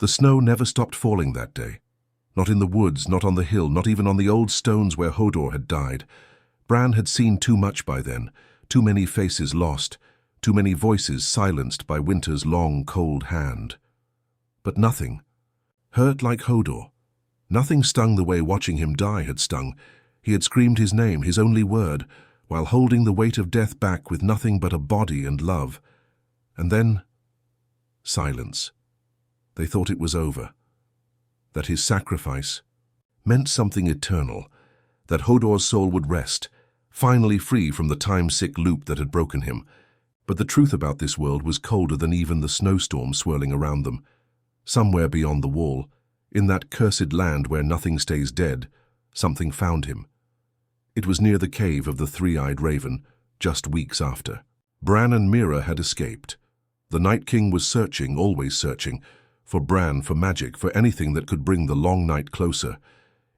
The snow never stopped falling that day. Not in the woods, not on the hill, not even on the old stones where Hodor had died. Bran had seen too much by then, too many faces lost, too many voices silenced by winter's long, cold hand. But nothing hurt like Hodor. Nothing stung the way watching him die had stung. He had screamed his name, his only word, while holding the weight of death back with nothing but a body and love. And then, silence. They thought it was over. That his sacrifice meant something eternal, that Hodor's soul would rest, finally free from the time-sick loop that had broken him. But the truth about this world was colder than even the snowstorm swirling around them. Somewhere beyond the wall, in that cursed land where nothing stays dead, something found him. It was near the cave of the three-eyed raven, just weeks after. Bran and Meera had escaped. The Night King was searching, always searching, for Bran, for magic, for anything that could bring the long night closer.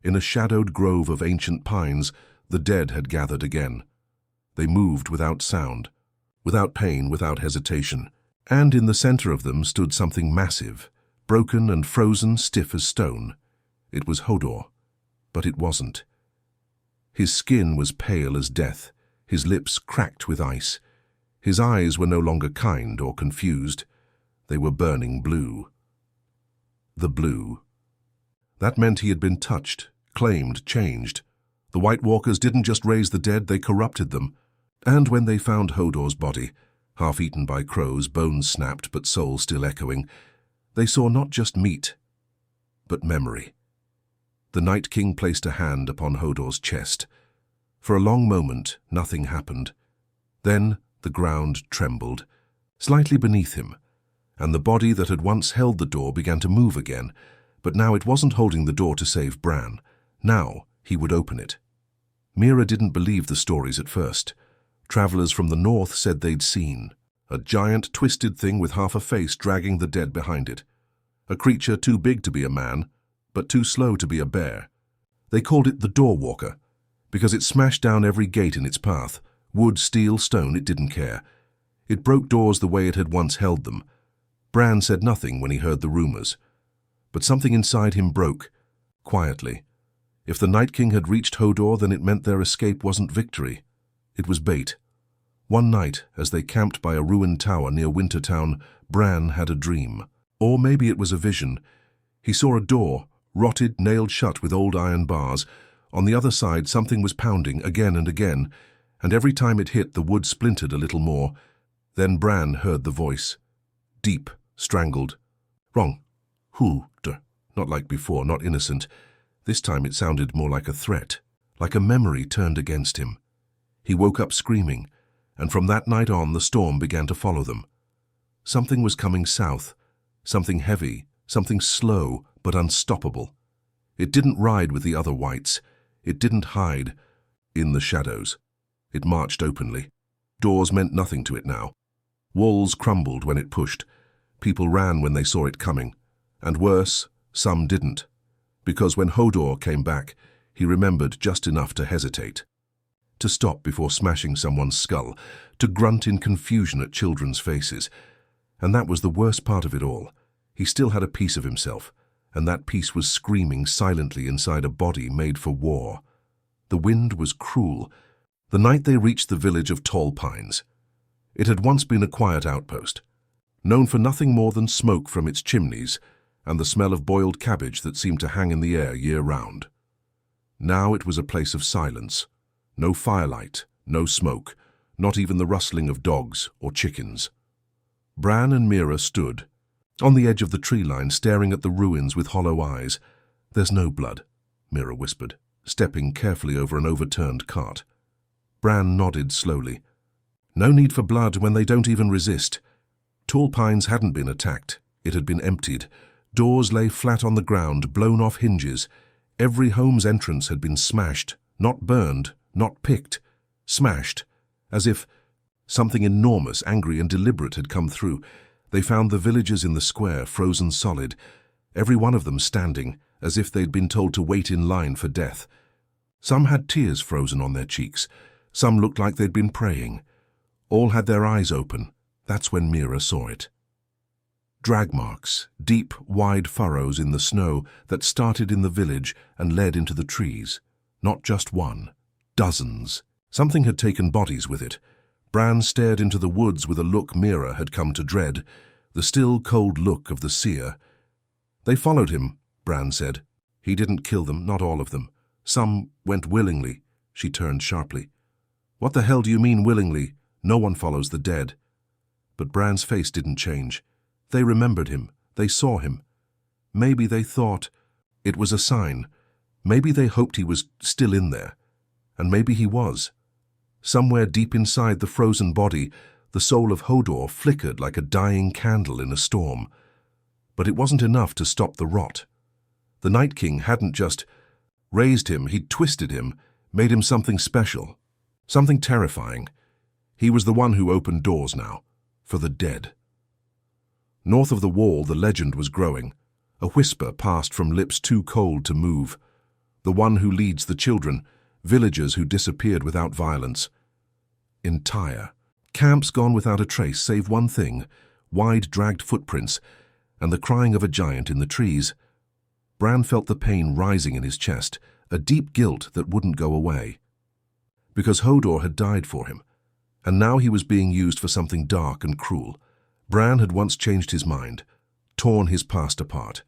In a shadowed grove of ancient pines, the dead had gathered again. They moved without sound, without pain, without hesitation. And in the center of them stood something massive, broken and frozen, stiff as stone. It was Hodor, but it wasn't. His skin was pale as death, his lips cracked with ice. His eyes were no longer kind or confused. They were burning blue. The blue. That meant he had been touched, claimed, changed. The White Walkers didn't just raise the dead, they corrupted them. And when they found Hodor's body, half eaten by crows, bones snapped but soul still echoing, they saw not just meat, but memory. The Night King placed a hand upon Hodor's chest. For a long moment, nothing happened. Then the ground trembled, slightly beneath him, and the body that had once held the door began to move again, but now it wasn't holding the door to save Bran. Now he would open it. Meera didn't believe the stories at first. Travelers from the north said they'd seen a giant, twisted thing with half a face dragging the dead behind it. A creature too big to be a man, but too slow to be a bear. They called it the Door Walker, because it smashed down every gate in its path. Wood, steel, stone, it didn't care. It broke doors the way it had once held them. Bran said nothing when he heard the rumors. But something inside him broke, quietly. If the Night King had reached Hodor, then it meant their escape wasn't victory. It was bait. One night, as they camped by a ruined tower near Wintertown, Bran had a dream. Or maybe it was a vision. He saw a door, rotted, nailed shut with old iron bars. On the other side, something was pounding again and again, and every time it hit, the wood splintered a little more. Then Bran heard the voice. Deep, strangled. Wrong. Hodor. Not like before, not innocent. This time it sounded more like a threat, like a memory turned against him. He woke up screaming, and from that night on the storm began to follow them. Something was coming south, something heavy, something slow but unstoppable. It didn't ride with the other whites. It didn't hide in the shadows. It marched openly. Doors meant nothing to it now. Walls crumbled when it pushed. People ran when they saw it coming. And worse, some didn't. Because when Hodor came back, he remembered just enough to hesitate. To stop before smashing someone's skull, to grunt in confusion at children's faces. And that was the worst part of it all. He still had a piece of himself, and that piece was screaming silently inside a body made for war. The wind was cruel. The night they reached the village of Tall Pines. It had once been a quiet outpost, known for nothing more than smoke from its chimneys and the smell of boiled cabbage that seemed to hang in the air year-round. Now it was a place of silence. No firelight, no smoke, not even the rustling of dogs or chickens. Bran and Meera stood on the edge of the tree line, staring at the ruins with hollow eyes. "There's no blood," Meera whispered, stepping carefully over an overturned cart. Bran nodded slowly. "No need for blood when they don't even resist." Tall Pines hadn't been attacked. It had been emptied. Doors lay flat on the ground, blown off hinges. Every home's entrance had been smashed, not burned, not picked, smashed, as if something enormous, angry and deliberate had come through. They found the villagers in the square, frozen solid, every one of them standing, as if they'd been told to wait in line for death. Some had tears frozen on their cheeks. Some looked like they'd been praying. All had their eyes open. That's when Meera saw it. Drag marks, deep, wide furrows in the snow that started in the village and led into the trees. Not just one, dozens. Something had taken bodies with it. Bran stared into the woods with a look Mira had come to dread, the still, cold look of the seer. "They followed him," Bran said. "He didn't kill them, not all of them. Some went willingly." She turned sharply. "What the hell do you mean willingly? No one follows the dead." But Bran's face didn't change. They remembered him. They saw him. Maybe they thought it was a sign. Maybe they hoped he was still in there. And maybe he was. Somewhere deep inside the frozen body, the soul of Hodor flickered like a dying candle in a storm. But it wasn't enough to stop the rot. The Night King hadn't just raised him, he'd twisted him, made him something special, something terrifying. He was the one who opened doors now, for the dead. North of the wall, the legend was growing. A whisper passed from lips too cold to move. The one who leads the children, villagers who disappeared without violence. Entire. Camps gone without a trace, save one thing, wide dragged footprints, and the crying of a giant in the trees. Bran felt the pain rising in his chest, a deep guilt that wouldn't go away. Because Hodor had died for him, and now he was being used for something dark and cruel. Bran had once changed his mind, torn his past apart.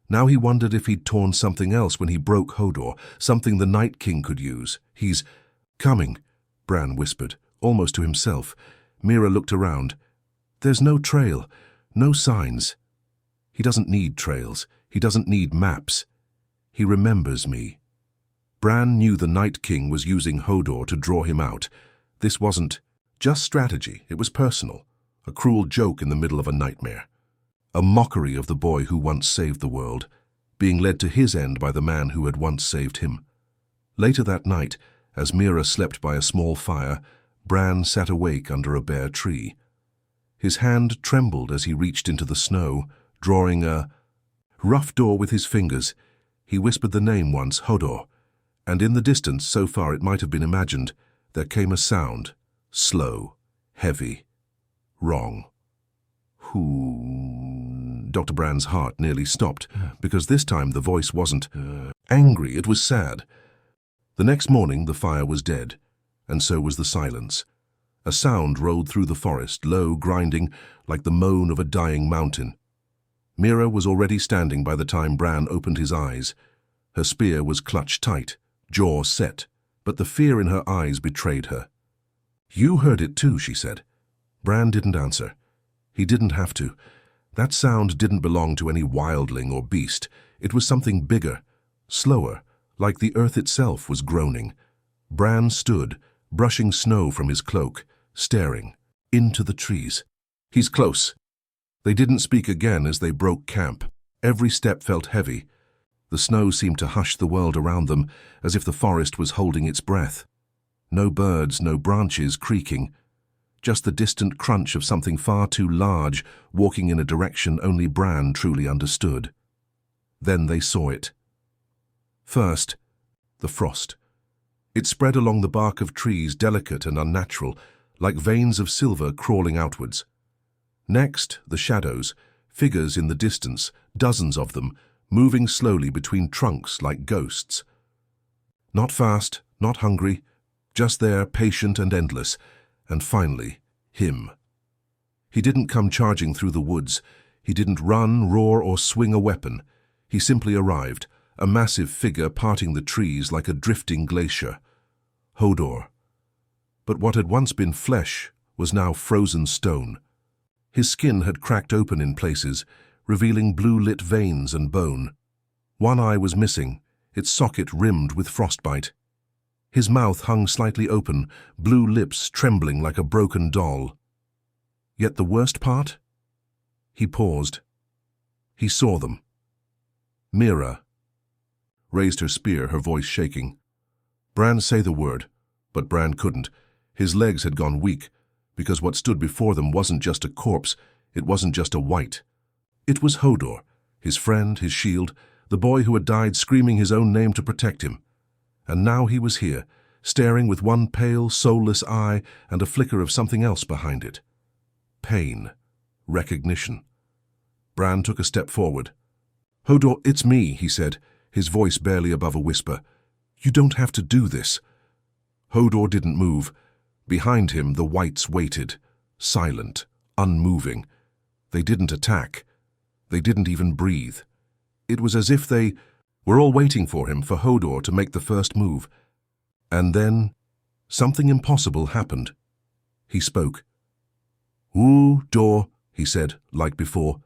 Now he wondered if he'd torn something else when he broke Hodor, something the Night King could use. "He's coming," Bran whispered, almost to himself. Mira looked around. "There's no trail, no signs." "He doesn't need trails. He doesn't need maps. He remembers me." Bran knew the Night King was using Hodor to draw him out. This wasn't just strategy, it was personal. A cruel joke in the middle of a nightmare. A mockery of the boy who once saved the world, being led to his end by the man who had once saved him. Later that night, as Mira slept by a small fire, Bran sat awake under a bare tree. His hand trembled as he reached into the snow, drawing a rough door with his fingers. He whispered the name once, Hodor, and in the distance, so far it might have been imagined, there came a sound, slow, heavy, wrong. Who? Dr. Bran's heart nearly stopped, because this time the voice wasn't angry, it was sad. The next morning the fire was dead, and so was the silence. A sound rolled through the forest, low, grinding, like the moan of a dying mountain. Mira was already standing by the time Bran opened his eyes. Her spear was clutched tight, jaw set, but the fear in her eyes betrayed her. "You heard it too," she said. Bran didn't answer. He didn't have to. That sound didn't belong to any wildling or beast. It was something bigger, slower, like the earth itself was groaning. Bran stood, brushing snow from his cloak, staring into the trees. "He's close." They didn't speak again as they broke camp. Every step felt heavy. The snow seemed to hush the world around them, as if the forest was holding its breath. No birds, no branches creaking. Just the distant crunch of something far too large, walking in a direction only Bran truly understood. Then they saw it. First, the frost. It spread along the bark of trees, delicate and unnatural, like veins of silver crawling outwards. Next, the shadows, figures in the distance, dozens of them, moving slowly between trunks like ghosts. Not fast, not hungry, just there, patient and endless. And finally, him. He didn't come charging through the woods. He didn't run, roar, or swing a weapon. He simply arrived, a massive figure parting the trees like a drifting glacier. Hodor. But what had once been flesh was now frozen stone. His skin had cracked open in places, revealing blue-lit veins and bone. One eye was missing, its socket rimmed with frostbite. His mouth hung slightly open, blue lips trembling like a broken doll. Yet the worst part? He paused. He saw them. Mira raised her spear, her voice shaking. Bran say the word, but Bran couldn't. His legs had gone weak, because what stood before them wasn't just a corpse, it wasn't just a wight. It was Hodor, his friend, his shield, the boy who had died screaming his own name to protect him. And now he was here, staring with one pale, soulless eye and a flicker of something else behind it. Pain. Recognition. Bran took a step forward. "Hodor, it's me," he said, his voice barely above a whisper. "You don't have to do this." Hodor didn't move. Behind him, the whites waited, silent, unmoving. They didn't attack. They didn't even breathe. It was as if they were all waiting for him, for Hodor to make the first move. And then, something impossible happened. He spoke. "Hodor," he said, like before.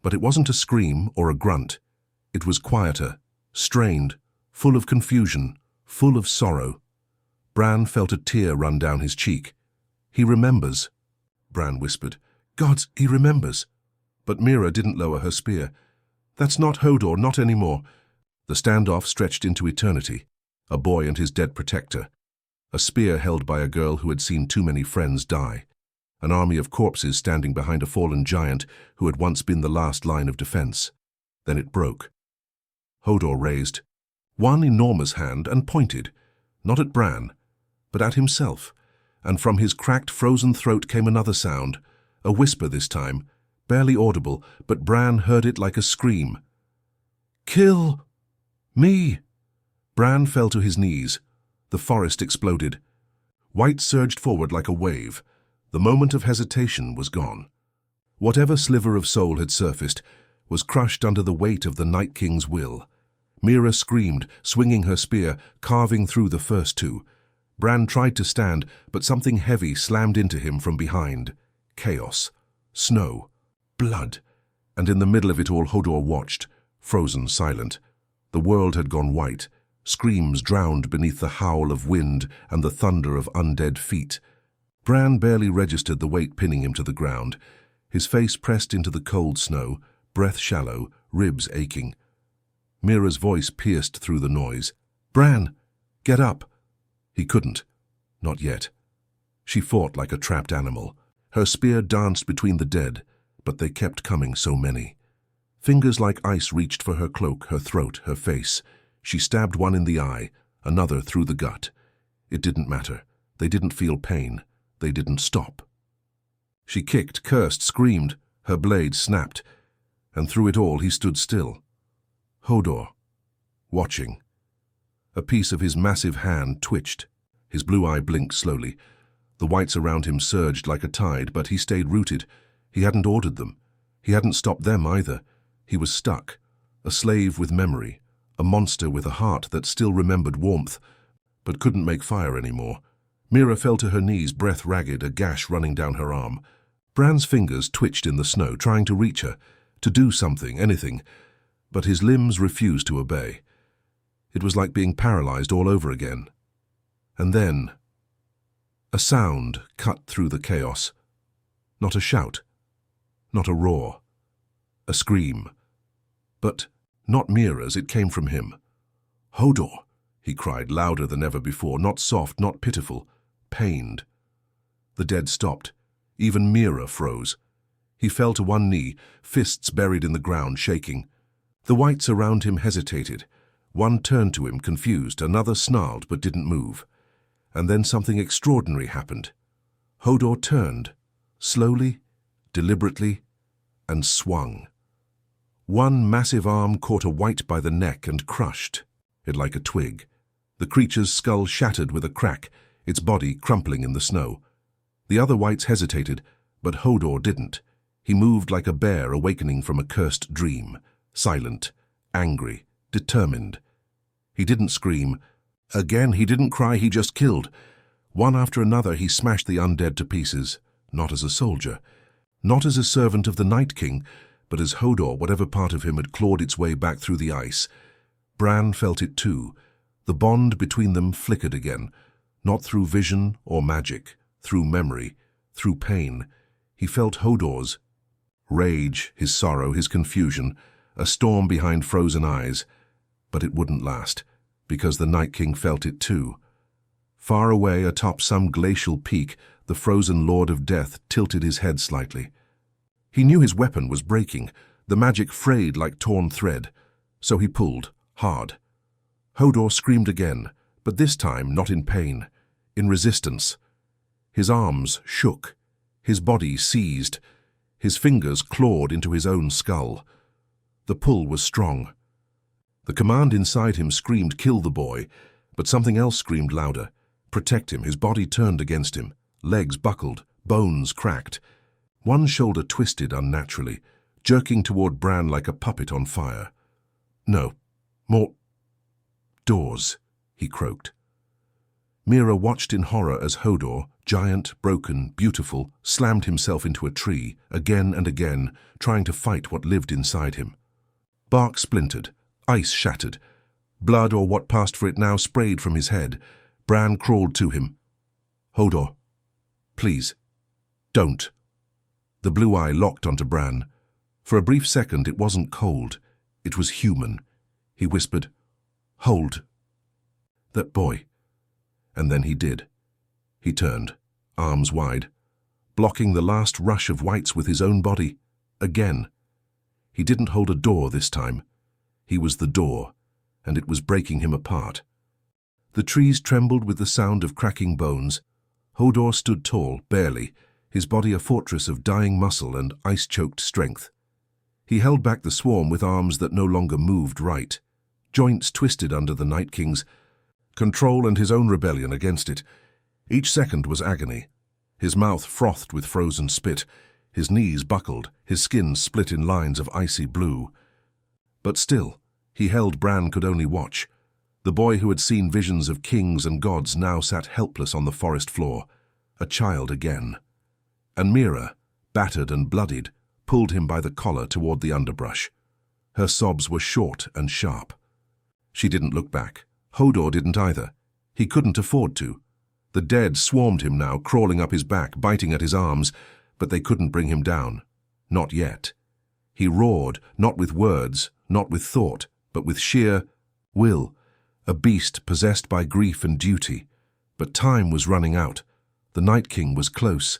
But it wasn't a scream or a grunt. It was quieter, strained, full of confusion, full of sorrow. Bran felt a tear run down his cheek. "He remembers," Bran whispered. "Gods, he remembers." But Mira didn't lower her spear. "That's not Hodor, not anymore." The standoff stretched into eternity. A boy and his dead protector. A spear held by a girl who had seen too many friends die. An army of corpses standing behind a fallen giant who had once been the last line of defense. Then it broke. Hodor raised one enormous hand and pointed, not at Bran, but at himself, and from his cracked, frozen throat came another sound, a whisper this time, barely audible, but Bran heard it like a scream. "Kill me!" Bran fell to his knees. The forest exploded. White surged forward like a wave. The moment of hesitation was gone. Whatever sliver of soul had surfaced was crushed under the weight of the Night King's will. Mira screamed, swinging her spear, carving through the first two. Bran tried to stand, but something heavy slammed into him from behind. Chaos, snow, blood, and in the middle of it all Hodor watched, frozen, silent. The world had gone white. Screams drowned beneath the howl of wind and the thunder of undead feet. Bran barely registered the weight pinning him to the ground. His face pressed into the cold snow, breath shallow, ribs aching. Mira's voice pierced through the noise. "Bran, get up!" He couldn't. Not yet. She fought like a trapped animal. Her spear danced between the dead, but they kept coming, so many. Fingers like ice reached for her cloak, her throat, her face. She stabbed one in the eye, another through the gut. It didn't matter. They didn't feel pain. They didn't stop. She kicked, cursed, screamed. Her blade snapped. And through it all he stood still. Hodor, watching. A piece of his massive hand twitched. His blue eye blinked slowly. The whites around him surged like a tide, but he stayed rooted. He hadn't ordered them. He hadn't stopped them either. He was stuck. A slave with memory. A monster with a heart that still remembered warmth, but couldn't make fire anymore. Mira fell to her knees, breath ragged, a gash running down her arm. Bran's fingers twitched in the snow, trying to reach her, to do something, anything, but his limbs refused to obey. It was like being paralyzed all over again. And then, a sound cut through the chaos. Not a shout, not a roar, a scream. But not Mira's, it came from him. "Hodor!" he cried, louder than ever before, not soft, not pitiful, pained. The dead stopped. Even Mira froze. He fell to one knee, fists buried in the ground, shaking. The whites around him hesitated. One turned to him, confused, another snarled but didn't move. And then something extraordinary happened. Hodor turned, slowly, deliberately, and swung. One massive arm caught a white by the neck and crushed it like a twig. The creature's skull shattered with a crack, its body crumpling in the snow. The other whites hesitated, but Hodor didn't. He moved like a bear awakening from a cursed dream, silent, angry, determined. He didn't scream. Again, he didn't cry, he just killed. One after another, he smashed the undead to pieces, not as a soldier, not as a servant of the Night King, but as Hodor, whatever part of him had clawed its way back through the ice. Bran felt it too. The bond between them flickered again, not through vision or magic, through memory, through pain. He felt Hodor's rage, his sorrow, his confusion, a storm behind frozen eyes. But it wouldn't last, because the Night King felt it too. Far away atop some glacial peak, the frozen Lord of Death tilted his head slightly. He knew his weapon was breaking, the magic frayed like torn thread, so he pulled, hard. Hodor screamed again, but this time not in pain, in resistance. His arms shook, his body seized. His fingers clawed into his own skull. The pull was strong. The command inside him screamed, "Kill the boy," but something else screamed louder, "Protect him." His body turned against him. Legs buckled, bones cracked. One shoulder twisted unnaturally, jerking toward Bran like a puppet on fire. "No, more doors," he croaked. Mira watched in horror as Hodor, giant, broken, beautiful, slammed himself into a tree, again and again, trying to fight what lived inside him. Bark splintered, ice shattered. Blood, or what passed for it now, sprayed from his head. Bran crawled to him. "Hodor, please, don't." The blue eye locked onto Bran. For a brief second it wasn't cold, it was human. He whispered, "Hold that boy." And then he did. He turned, arms wide, blocking the last rush of whites with his own body. Again. He didn't hold a door this time. He was the door, and it was breaking him apart. The trees trembled with the sound of cracking bones. Hodor stood tall, barely, his body a fortress of dying muscle and ice-choked strength. He held back the swarm with arms that no longer moved right. Joints twisted under the Night King's control and his own rebellion against it. Each second was agony. His mouth frothed with frozen spit. His knees buckled, his skin split in lines of icy blue. But still, he held. Bran could only watch. The boy who had seen visions of kings and gods now sat helpless on the forest floor, a child again. And Mira, battered and bloodied, pulled him by the collar toward the underbrush. Her sobs were short and sharp. She didn't look back. Hodor didn't either. He couldn't afford to. The dead swarmed him now, crawling up his back, biting at his arms, but they couldn't bring him down. Not yet. He roared, not with words, not with thought, but with sheer will, a beast possessed by grief and duty. But time was running out. The Night King was close.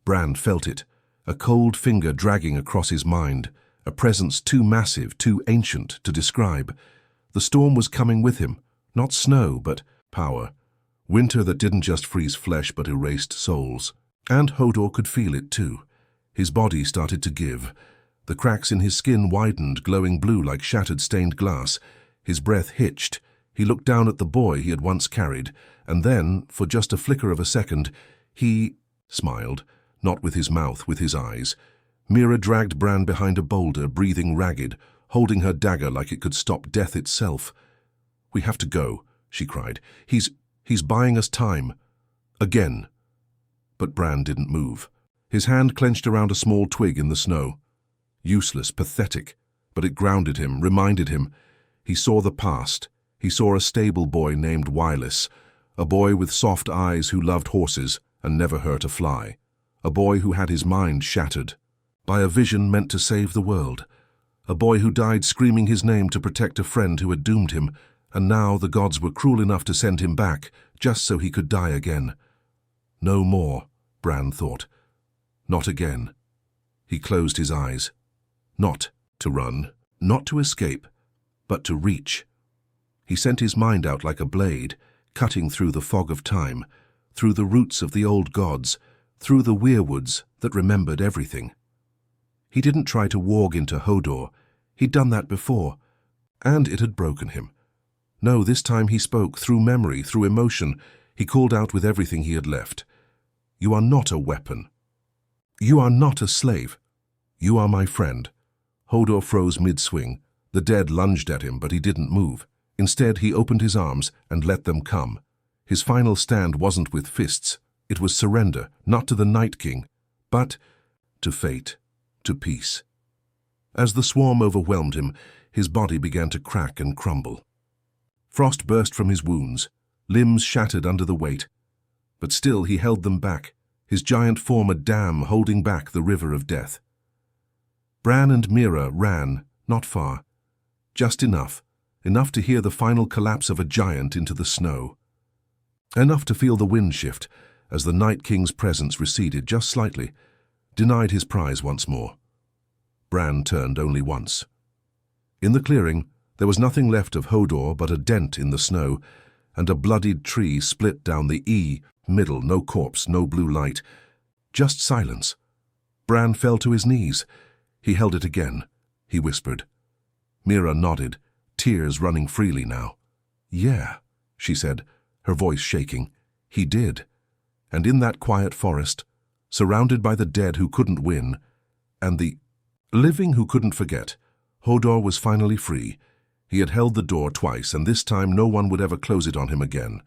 Bran felt it, a cold finger dragging across his mind, a presence too massive, too ancient to describe. The storm was coming with him, not snow, but power. Winter that didn't just freeze flesh but erased souls. And Hodor could feel it too. His body started to give. The cracks in his skin widened, glowing blue like shattered stained glass. His breath hitched. He looked down at the boy he had once carried, and then, for just a flicker of a second, he smiled, not with his mouth, with his eyes. Mira dragged Bran behind a boulder, breathing ragged, holding her dagger like it could stop death itself. "We have to go," she cried. He's buying us time." Again. But Bran didn't move. His hand clenched around a small twig in the snow. Useless, pathetic, but it grounded him, reminded him. He saw the past. He saw a stable boy named Wireless, a boy with soft eyes who loved horses and never hurt a fly, a boy who had his mind shattered by a vision meant to save the world, a boy who died screaming his name to protect a friend who had doomed him, and now the gods were cruel enough to send him back, just so he could die again. No more, Bran thought. Not again. He closed his eyes. Not to run, not to escape, but to reach. He sent his mind out like a blade, cutting through the fog of time, through the roots of the old gods, through the weirwoods that remembered everything. He didn't try to warg into Hodor. He'd done that before, and it had broken him. No, this time he spoke through memory, through emotion. He called out with everything he had left. "You are not a weapon. You are not a slave. You are my friend." Hodor froze mid-swing. The dead lunged at him, but he didn't move. Instead, he opened his arms and let them come. His final stand wasn't with fists. It was surrender, not to the Night King, but to fate, to peace. As the swarm overwhelmed him, his body began to crack and crumble. Frost burst from his wounds, limbs shattered under the weight. But still he held them back, his giant form a dam holding back the river of death. Bran and Mira ran, not far, just enough to hear the final collapse of a giant into the snow. Enough to feel the wind shift as the Night King's presence receded just slightly, denied his prize once more. Bran turned only once. In the clearing, there was nothing left of Hodor but a dent in the snow, and a bloodied tree split down the middle, no corpse, no blue light, just silence. Bran fell to his knees. He held it again. He whispered. Mira nodded, tears running freely now. "Yeah," she said, her voice shaking. "He did." And in that quiet forest, surrounded by the dead who couldn't win, and the living who couldn't forget, Hodor was finally free. He had held the door twice, and this time no one would ever close it on him again.